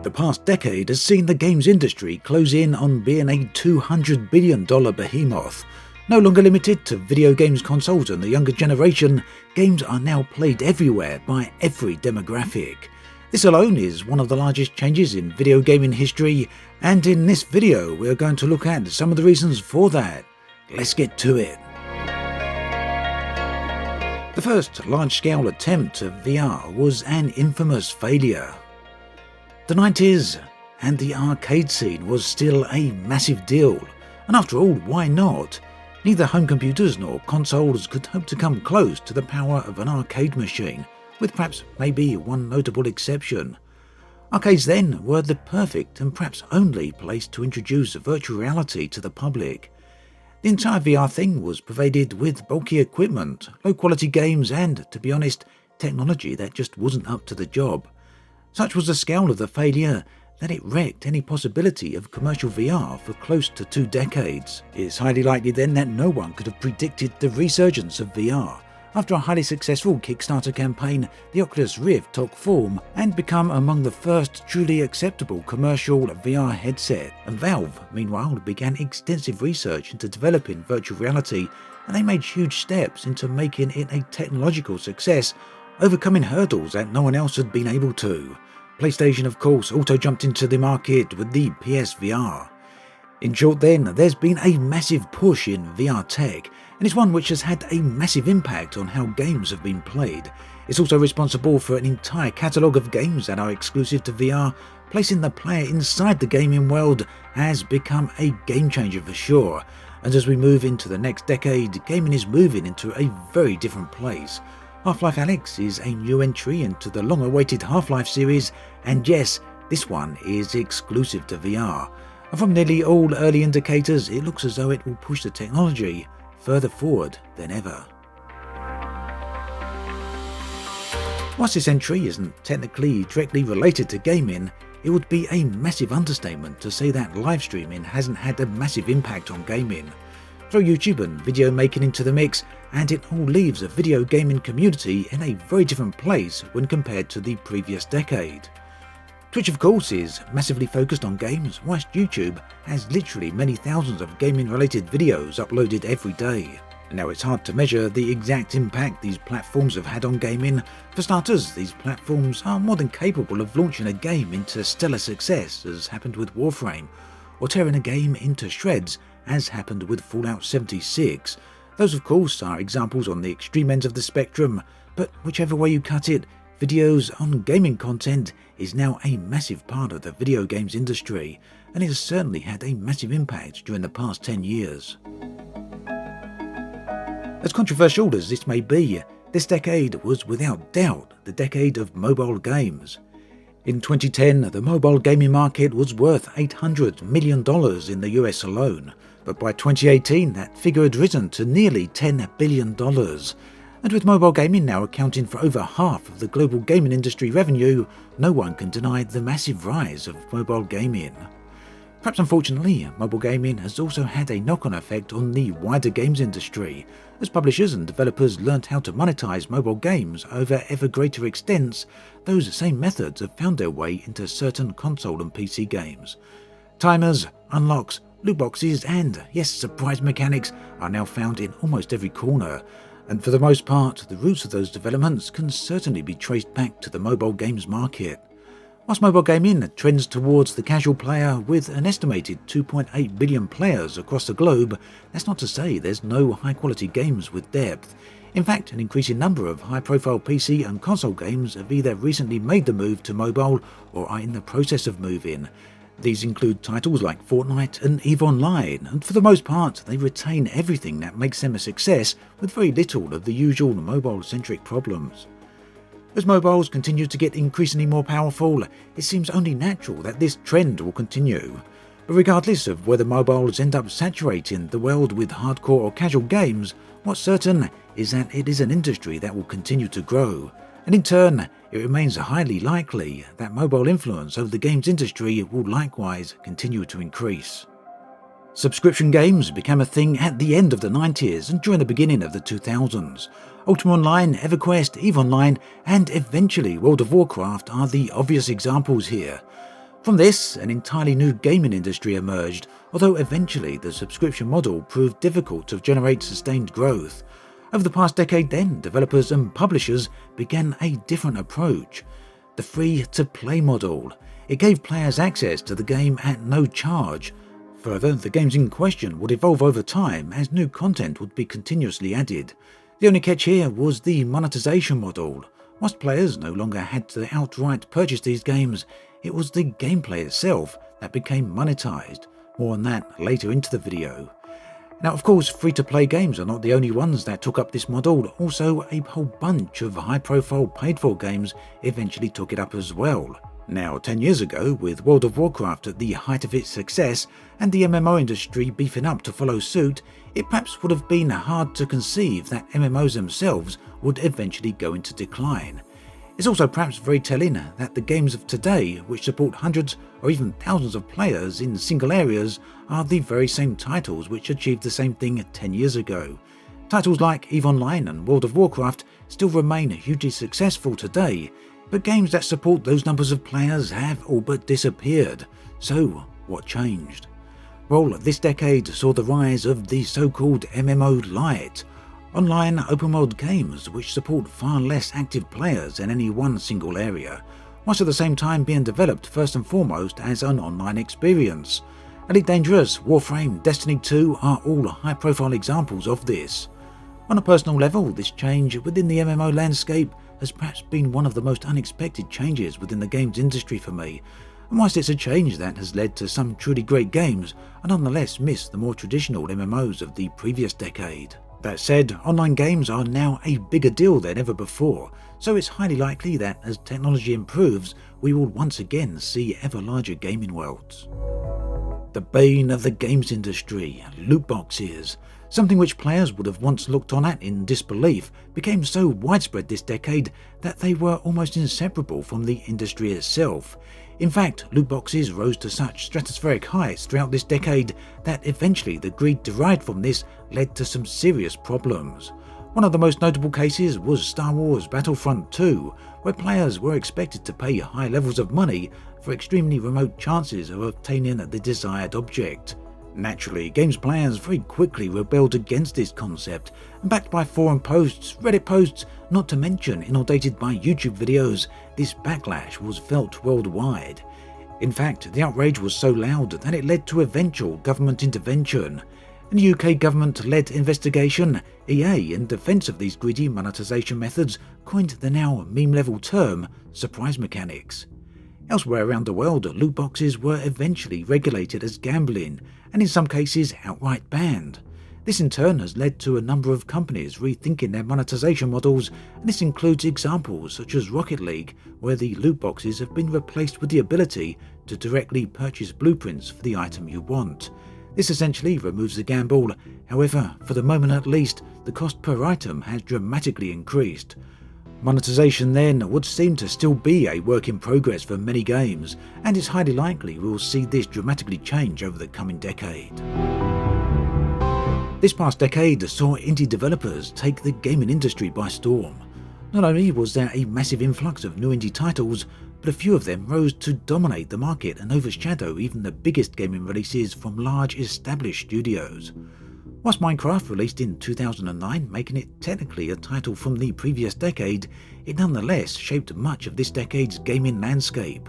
The past decade has seen the games industry close in on being a $200 billion behemoth. No longer limited to video games consoles and the younger generation, games are now played everywhere by every demographic. This alone is one of the largest changes in video gaming history, and in this video we're going to look at some of the reasons for that. Let's get to it. The first large-scale attempt at VR was an infamous failure. The 90s and the arcade scene was still a massive deal, and after all, why not? Neither home computers nor consoles could hope to come close to the power of an arcade machine, with perhaps maybe one notable exception. Arcades then were the perfect and perhaps only place to introduce virtual reality to the public. The entire VR thing was pervaded with bulky equipment, low-quality games and, to be honest, technology that just wasn't up to the job. Such was the scale of the failure that it wrecked any possibility of commercial VR for close to 2 decades. It's highly likely then that no one could have predicted the resurgence of VR. After a highly successful Kickstarter campaign, the Oculus Rift took form and became among the first truly acceptable commercial VR headset. And Valve, meanwhile, began extensive research into developing virtual reality, and they made huge steps into making it a technological success, overcoming hurdles that no one else had been able to. PlayStation, of course, also jumped into the market with the PSVR. In short then, there's been a massive push in VR tech, and it's one which has had a massive impact on how games have been played. It's also responsible for an entire catalogue of games that are exclusive to VR. Placing the player inside the gaming world has become a game changer for sure, and as we move into the next decade, gaming is moving into a very different place. Half-Life Alyx is a new entry into the long-awaited Half-Life series, and yes, this one is exclusive to VR. And from nearly all early indicators, it looks as though it will push the technology further forward than ever. Whilst this entry isn't technically directly related to gaming, it would be a massive understatement to say that live streaming hasn't had a massive impact on gaming. Throw YouTube and video making into the mix, and it all leaves a video gaming community in a very different place when compared to the previous decade. Twitch, of course, is massively focused on games, whilst YouTube has literally many thousands of gaming-related videos uploaded every day. Now, it's hard to measure the exact impact these platforms have had on gaming. For starters, these platforms are more than capable of launching a game into stellar success, as happened with Warframe, or tearing a game into shreds, as happened with Fallout 76. Those, of course, are examples on the extreme ends of the spectrum, but whichever way you cut it, videos on gaming content is now a massive part of the video games industry, and it has certainly had a massive impact during the past 10 years. As controversial as this may be, this decade was without doubt the decade of mobile games. In 2010, the mobile gaming market was worth $800 million in the US alone, but by 2018 that figure had risen to nearly $10 billion. And with mobile gaming now accounting for over half of the global gaming industry revenue, no one can deny the massive rise of mobile gaming. Perhaps unfortunately, mobile gaming has also had a knock-on effect on the wider games industry, as publishers and developers learnt how to monetize mobile games over ever greater extents. Those same methods have found their way into certain console and PC games. Timers, unlocks, loot boxes and, yes, surprise mechanics are now found in almost every corner, and for the most part, the roots of those developments can certainly be traced back to the mobile games market. Whilst mobile gaming trends towards the casual player with an estimated 2.8 billion players across the globe, that's not to say there's no high-quality games with depth. In fact, an increasing number of high-profile PC and console games have either recently made the move to mobile or are in the process of moving. These include titles like Fortnite and EVE Online, and for the most part, they retain everything that makes them a success with very little of the usual mobile-centric problems. As mobiles continue to get increasingly more powerful, it seems only natural that this trend will continue. But regardless of whether mobiles end up saturating the world with hardcore or casual games, what's certain is that it is an industry that will continue to grow. And in turn, it remains highly likely that mobile influence over the games industry will likewise continue to increase. Subscription games became a thing at the end of the 90s and during the beginning of the 2000s. Ultima Online, EverQuest, EVE Online, and eventually World of Warcraft are the obvious examples here. From this, an entirely new gaming industry emerged, although eventually the subscription model proved difficult to generate sustained growth. Over the past decade then, developers and publishers began a different approach. The free-to-play model. It gave players access to the game at no charge. Further, the games in question would evolve over time as new content would be continuously added. The only catch here was the monetization model. Whilst players no longer had to outright purchase these games, it was the gameplay itself that became monetized. More on that later into the video. Now, of course, free-to-play games are not the only ones that took up this model. Also, a whole bunch of high-profile paid-for games eventually took it up as well. Now, 10 years ago, with World of Warcraft at the height of its success and the MMO industry beefing up to follow suit, it perhaps would have been hard to conceive that MMOs themselves would eventually go into decline. It's also perhaps very telling that the games of today, which support hundreds or even thousands of players in single areas, are the very same titles which achieved the same thing 10 years ago. Titles like EVE Online and World of Warcraft still remain hugely successful today, but games that support those numbers of players have all but disappeared. So, what changed? Well, this decade saw the rise of the so-called MMO Lite, online open-world games which support far less active players in any one single area, whilst at the same time being developed first and foremost as an online experience. Elite Dangerous, Warframe, Destiny 2 are all high-profile examples of this. On a personal level, this change within the MMO landscape has perhaps been one of the most unexpected changes within the games industry for me, and whilst it's a change that has led to some truly great games, I nonetheless miss the more traditional MMOs of the previous decade. That said, online games are now a bigger deal than ever before, so it's highly likely that as technology improves, we will once again see ever larger gaming worlds. The bane of the games industry, loot boxes. Something which players would have once looked on at in disbelief became so widespread this decade that they were almost inseparable from the industry itself. In fact, loot boxes rose to such stratospheric heights throughout this decade that eventually the greed derived from this led to some serious problems. One of the most notable cases was Star Wars Battlefront 2, where players were expected to pay high levels of money for extremely remote chances of obtaining the desired object. Naturally, games players very quickly rebelled against this concept, and backed by forum posts, Reddit posts, not to mention inundated by YouTube videos, this backlash was felt worldwide. In fact, the outrage was so loud that it led to eventual government intervention. In a UK government-led investigation, EA, in defence of these greedy monetization methods, coined the now meme-level term surprise mechanics. Elsewhere around the world, loot boxes were eventually regulated as gambling, and in some cases outright banned. This in turn has led to a number of companies rethinking their monetization models, and this includes examples such as Rocket League, where the loot boxes have been replaced with the ability to directly purchase blueprints for the item you want. This essentially removes the gamble. However, for the moment at least, the cost per item has dramatically increased. Monetization then would seem to still be a work in progress for many games, and it's highly likely we will see this dramatically change over the coming decade. This past decade saw indie developers take the gaming industry by storm. Not only was there a massive influx of new indie titles, but a few of them rose to dominate the market and overshadow even the biggest gaming releases from large established studios. Whilst Minecraft released in 2009, making it technically a title from the previous decade, it nonetheless shaped much of this decade's gaming landscape.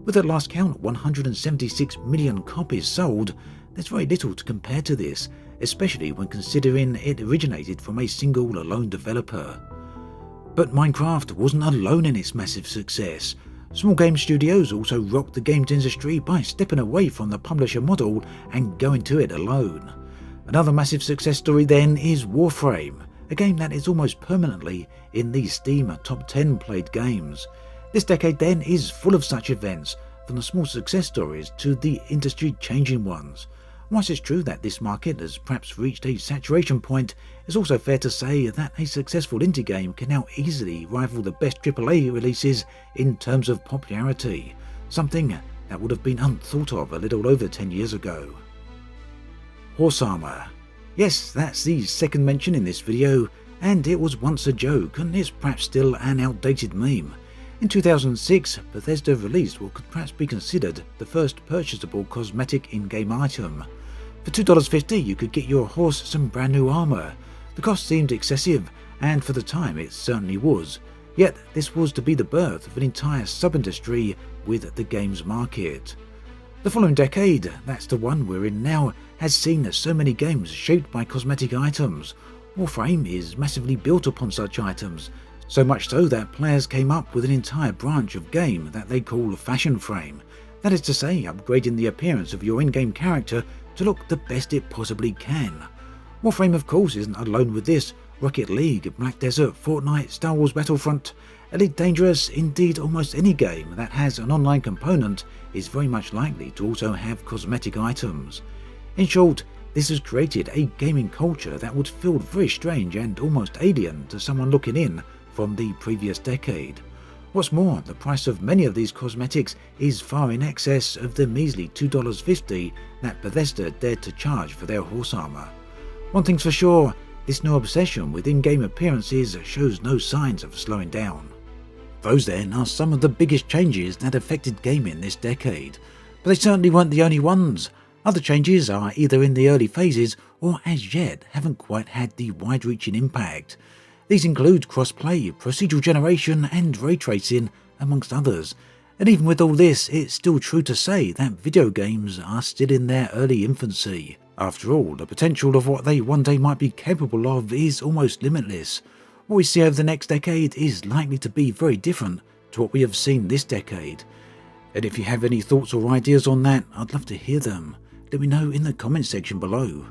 With at last count 176 million copies sold, there's very little to compare to this, especially when considering it originated from a single lone developer. But Minecraft wasn't alone in its massive success. Small game studios also rocked the games industry by stepping away from the publisher model and going to it alone. Another massive success story then is Warframe, a game that is almost permanently in the Steam top 10 played games. This decade then is full of such events, from the small success stories to the industry-changing ones. Whilst it's true that this market has perhaps reached a saturation point, it's also fair to say that a successful indie game can now easily rival the best AAA releases in terms of popularity, something that would have been unthought of a little over 10 years ago. Horse armor. Yes, that's the second mention in this video, and it was once a joke and is perhaps still an outdated meme. In 2006, Bethesda released what could perhaps be considered the first purchasable cosmetic in-game item. For $2.50 you could get your horse some brand new armor. The cost seemed excessive, and for the time it certainly was. Yet this was to be the birth of an entire sub-industry with the games market. The following decade, that's the one we're in now, has seen so many games shaped by cosmetic items. Warframe is massively built upon such items, so much so that players came up with an entire branch of game that they call Fashion Frame. That is to say, upgrading the appearance of your in-game character to look the best it possibly can. Warframe of course isn't alone with this. Rocket League, Black Desert, Fortnite, Star Wars Battlefront, Elite Dangerous, indeed almost any game that has an online component is very much likely to also have cosmetic items. In short, this has created a gaming culture that would feel very strange and almost alien to someone looking in from the previous decade. What's more, the price of many of these cosmetics is far in excess of the measly $2.50 that Bethesda dared to charge for their horse armor. One thing's for sure, this new obsession with in-game appearances shows no signs of slowing down. Those then are some of the biggest changes that affected gaming this decade, but they certainly weren't the only ones. Other changes are either in the early phases or as yet haven't quite had the wide-reaching impact. These include crossplay, procedural generation and ray tracing, amongst others. And even with all this, it's still true to say that video games are still in their early infancy. After all, the potential of what they one day might be capable of is almost limitless. What we see over the next decade is likely to be very different to what we have seen this decade. And if you have any thoughts or ideas on that, I'd love to hear them. Let me know in the comments section below.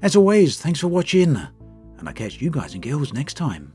As always, thanks for watching, and I'll catch you guys and girls next time.